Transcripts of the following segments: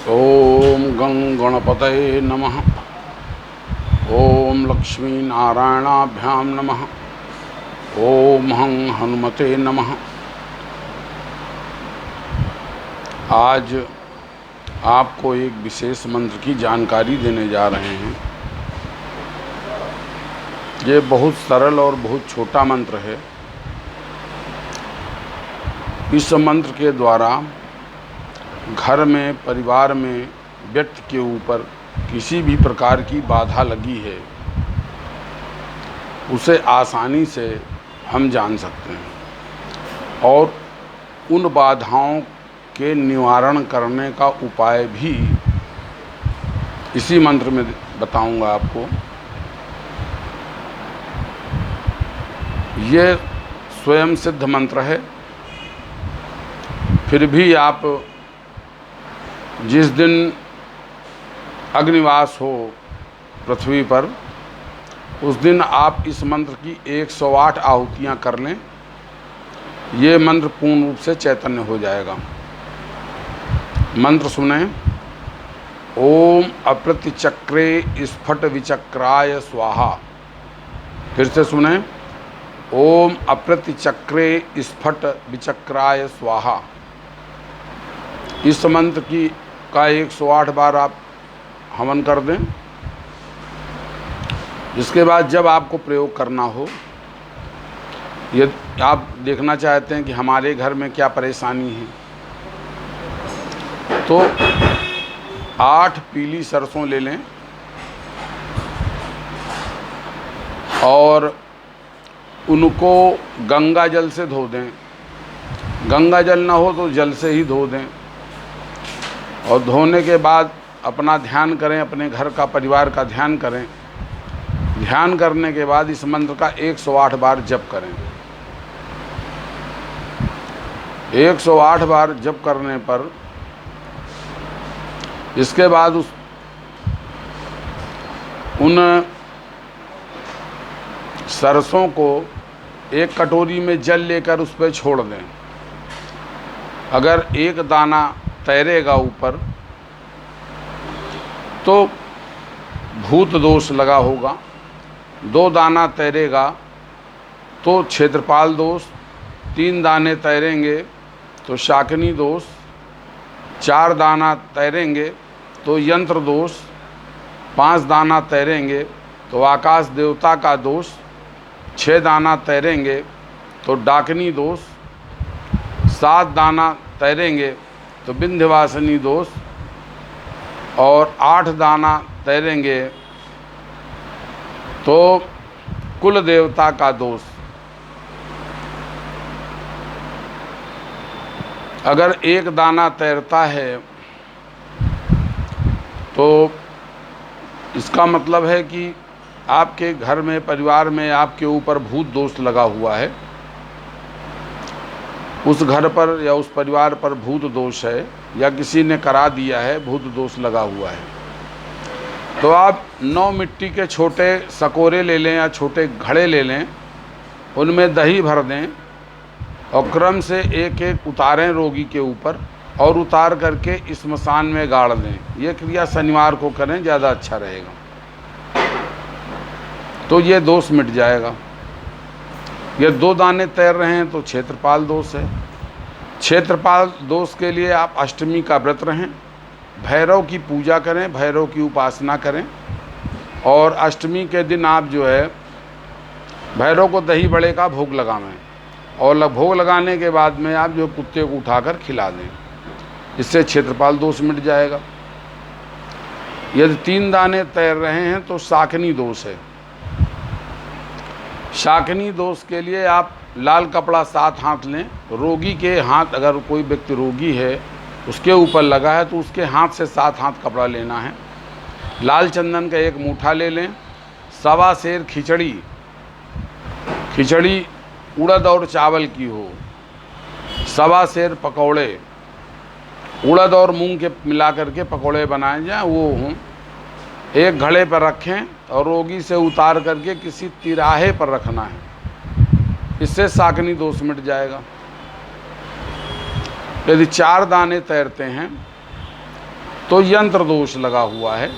ओम गं गणपतये नमः। ओम लक्ष्मीनारायणाभ्यां नमः। ओम हं हनुमते नमः। आज आपको एक विशेष मंत्र की जानकारी देने जा रहे हैं। ये बहुत सरल और बहुत छोटा मंत्र है। इस मंत्र के द्वारा घर में, परिवार में, व्यक्ति के ऊपर किसी भी प्रकार की बाधा लगी है, उसे आसानी से हम जान सकते हैं और उन बाधाओं के निवारण करने का उपाय भी इसी मंत्र में बताऊंगा आपको। ये स्वयं सिद्ध मंत्र है, फिर भी आप जिस दिन अग्निवास हो पृथ्वी पर, उस दिन आप इस मंत्र की 108 आहुतियाँ कर लें। ये मंत्र पूर्ण रूप से चैतन्य हो जाएगा। मंत्र सुने। ओम अप्रतिचक्रे स्फट विचक्राय स्वाहा। फिर से सुने। ओम अप्रतिचक्रे स्फट विचक्राय स्वाहा। इस मंत्र की का 108 बार आप हवन कर दें। इसके बाद जब आपको प्रयोग करना हो, यदि आप देखना चाहते हैं कि हमारे घर में क्या परेशानी है, तो 8 पीली सरसों ले लें और उनको गंगा जल से धो दें। गंगा जल ना हो तो जल से ही धो दें और धोने के बाद अपना ध्यान करें, अपने घर का, परिवार का ध्यान करें। ध्यान करने के बाद इस मंत्र का 108 बार जप करें। 108 बार जप करने पर इसके बाद उन सरसों को एक कटोरी में जल लेकर उस पर छोड़ दें। अगर एक दाना तैरेगा ऊपर तो भूत दोष लगा होगा, 2 दाना तैरेगा तो क्षेत्रपाल दोष, 3 दाने तैरेंगे तो शाकिनी दोष, 4 दाना तैरेंगे तो यंत्र दोष, 5 दाना तैरेंगे तो आकाश देवता का दोष, 6 दाना तैरेंगे तो डाकिनी दोष, 7 दाना तैरेंगे तो विंध्यवासिनी दोष और 8 दाना तैरेंगे तो कुल देवता का दोष। अगर एक दाना तैरता है तो इसका मतलब है कि आपके घर में, परिवार में आपके ऊपर भूत दोष लगा हुआ है। उस घर पर या उस परिवार पर भूत दोष है या किसी ने करा दिया है, भूत दोष लगा हुआ है। तो आप 9 मिट्टी के छोटे सकोरे ले लें या छोटे घड़े ले लें, उनमें दही भर दें और क्रम से एक एक उतारें रोगी के ऊपर और उतार करके स्मशान में गाड़ दें। ये क्रिया शनिवार को करें, ज़्यादा अच्छा रहेगा, तो ये दोष मिट जाएगा। ये 2 दाने तैर रहे हैं तो क्षेत्रपाल दोष है। क्षेत्रपाल दोष के लिए आप अष्टमी का व्रत रहें, भैरव की पूजा करें, भैरव की उपासना करें और अष्टमी के दिन आप जो है भैरव को दही बड़े का भोग लगावें और भोग लगाने के बाद में आप जो कुत्ते को उठाकर खिला दें। इससे क्षेत्रपाल दोष मिट जाएगा। यदि 3 दाने तैर रहे हैं तो शाकिनी दोष है। शाकिनी दोष के लिए आप लाल कपड़ा 7 हाथ लें। रोगी के हाथ, अगर कोई व्यक्ति रोगी है उसके ऊपर लगा है तो उसके हाथ से 7 हाथ कपड़ा लेना है। लाल चंदन का 1 मूठा ले लें। 1.25 सेर खिचड़ी उड़द और चावल की हो। 1.25 सेर पकौड़े उड़द और मूंग के मिला करके पकौड़े बनाए जाएं, वो हों। एक घड़े पर रखें और रोगी से उतार करके किसी तिराहे पर रखना है। इससे शाकिनी दोष मिट जाएगा। यदि 4 दाने तैरते हैं तो यंत्र दोष लगा हुआ है।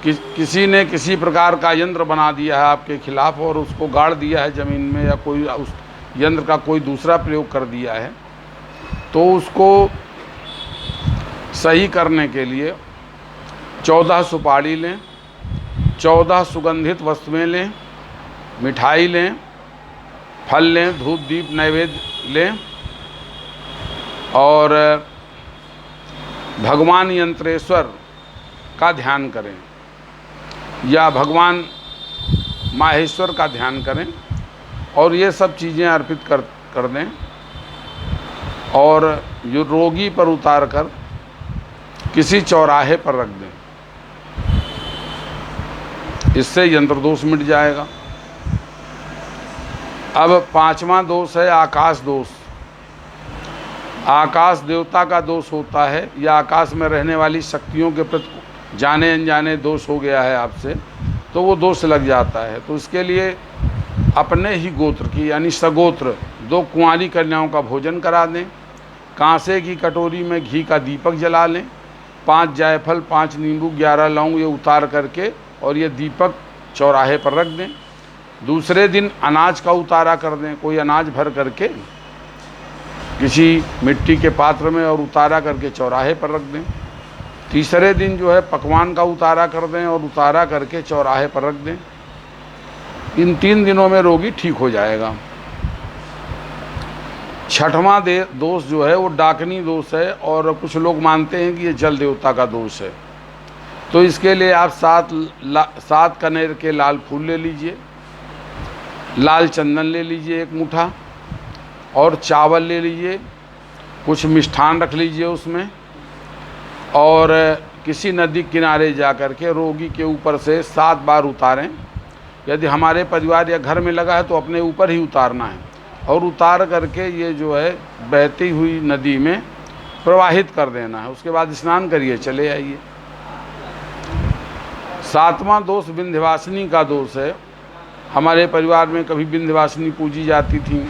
किसी ने किसी प्रकार का यंत्र बना दिया है आपके खिलाफ और उसको गाड़ दिया है ज़मीन में, या कोई उस यंत्र का कोई दूसरा प्रयोग कर दिया है, तो उसको सही करने के लिए 14 सुपारी लें, 14 सुगंधित वस्तुएं लें, मिठाई लें, फल लें, धूप दीप नैवेद्य लें और भगवान यंत्रेश्वर का ध्यान करें या भगवान माहेश्वर का ध्यान करें और ये सब चीज़ें अर्पित कर दें और जो रोगी पर उतार कर किसी चौराहे पर रख दें। इससे यंत्र दोष मिट जाएगा। अब 5वां दोष है आकाश दोष। आकाश देवता का दोष होता है या आकाश में रहने वाली शक्तियों के प्रति जाने अनजाने दोष हो गया है आपसे, तो वो दोष लग जाता है। तो इसके लिए अपने ही गोत्र की यानी सगोत्र 2 कुंवारी कन्याओं का भोजन करा दें, कांसे की कटोरी में घी का दीपक जला लें, 5 जायफल, 5 नींबू, 11 लौंग ये उतार करके और ये दीपक चौराहे पर रख दें। दूसरे दिन अनाज का उतारा कर दें, कोई अनाज भर करके किसी मिट्टी के पात्र में और उतारा करके चौराहे पर रख दें। तीसरे दिन जो है पकवान का उतारा कर दें और उतारा करके चौराहे पर रख दें। इन 3 दिनों में रोगी ठीक हो जाएगा। 6वां दोष जो है वो डाकनी दोष है और कुछ लोग मानते हैं कि ये जल देवता का दोष है। तो इसके लिए आप 7 कनेर के लाल फूल ले लीजिए, लाल चंदन ले लीजिए 1 मुट्ठा और चावल ले लीजिए, कुछ मिष्ठान रख लीजिए उसमें और किसी नदी किनारे जा कर के रोगी के ऊपर से 7 बार उतारें। यदि हमारे परिवार या घर में लगा है तो अपने ऊपर ही उतारना है और उतार करके ये जो है बहती हुई नदी में प्रवाहित कर देना है। उसके बाद स्नान करिए, चले आइए। 7वां दोष विंध्यवासिनी का दोष है। हमारे परिवार में कभी विंध्यवासिनी पूजी जाती थी,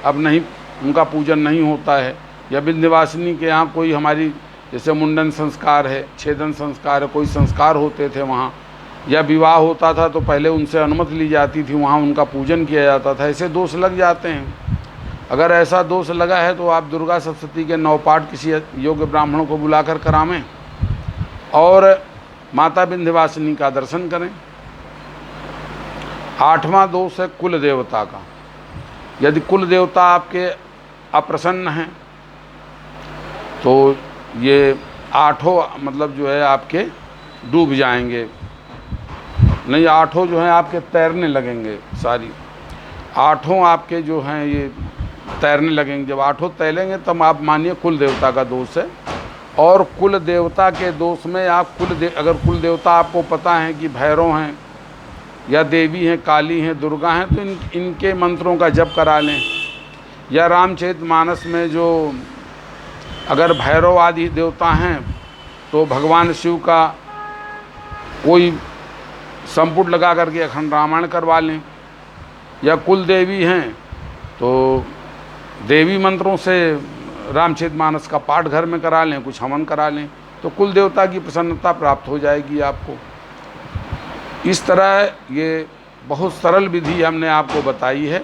अब नहीं, उनका पूजन नहीं होता है। या विंध्यवासिनी के यहाँ कोई हमारी जैसे मुंडन संस्कार है, छेदन संस्कार है, कोई संस्कार होते थे वहाँ, या विवाह होता था तो पहले उनसे अनुमति ली जाती थी, वहाँ उनका पूजन किया जाता था। ऐसे दोष लग जाते हैं। अगर ऐसा दोष लगा है तो आप दुर्गा सप्तशती के 9 पाठ किसी योग्य ब्राह्मणों को बुलाकर करावें और माता विंध्यवासिनी का दर्शन करें। 8वां दोष है कुल देवता का। यदि कुल देवता आपके अप्रसन्न हैं तो ये 8 मतलब जो है आपके डूब जाएंगे, नहीं 8 जो हैं आपके तैरने लगेंगे, सारी 8 आपके जो हैं ये तैरने लगेंगे। जब 8 तैरेंगे तब आप मानिए कुल देवता का दोष है। और कुल देवता के दोष में आप अगर कुल देवता आपको पता है कि भैरव हैं या देवी हैं, काली हैं, दुर्गा हैं, तो इनके मंत्रों का जप करा लें। या रामचरितमानस में जो अगर भैरव आदि देवता हैं तो भगवान शिव का कोई संपुट लगा करके अखंड रामायण करवा लें। या कुल देवी हैं तो देवी मंत्रों से रामचरितमानस का पाठ घर में करा लें, कुछ हवन करा लें, तो कुल देवता की प्रसन्नता प्राप्त हो जाएगी आपको। इस तरह ये बहुत सरल विधि हमने आपको बताई है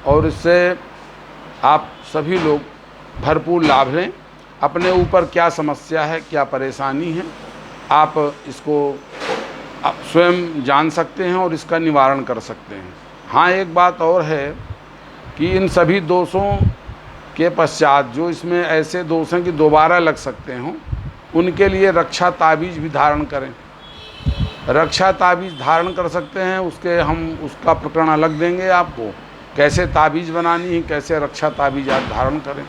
और इससे आप सभी लोग भरपूर लाभ लें। अपने ऊपर क्या समस्या है, क्या परेशानी है, आप इसको आप स्वयं जान सकते हैं और इसका निवारण कर सकते हैं। हाँ, एक बात और है कि इन सभी दोषों के पश्चात जो इसमें ऐसे दोष हैं कि दोबारा लग सकते हों, उनके लिए रक्षा ताबीज़ भी धारण करें। रक्षा ताबीज़ धारण कर सकते हैं, उसका प्रकरण अलग देंगे आपको, कैसे ताबीज़ बनानी है, कैसे रक्षा ताबीज़ आप धारण करें।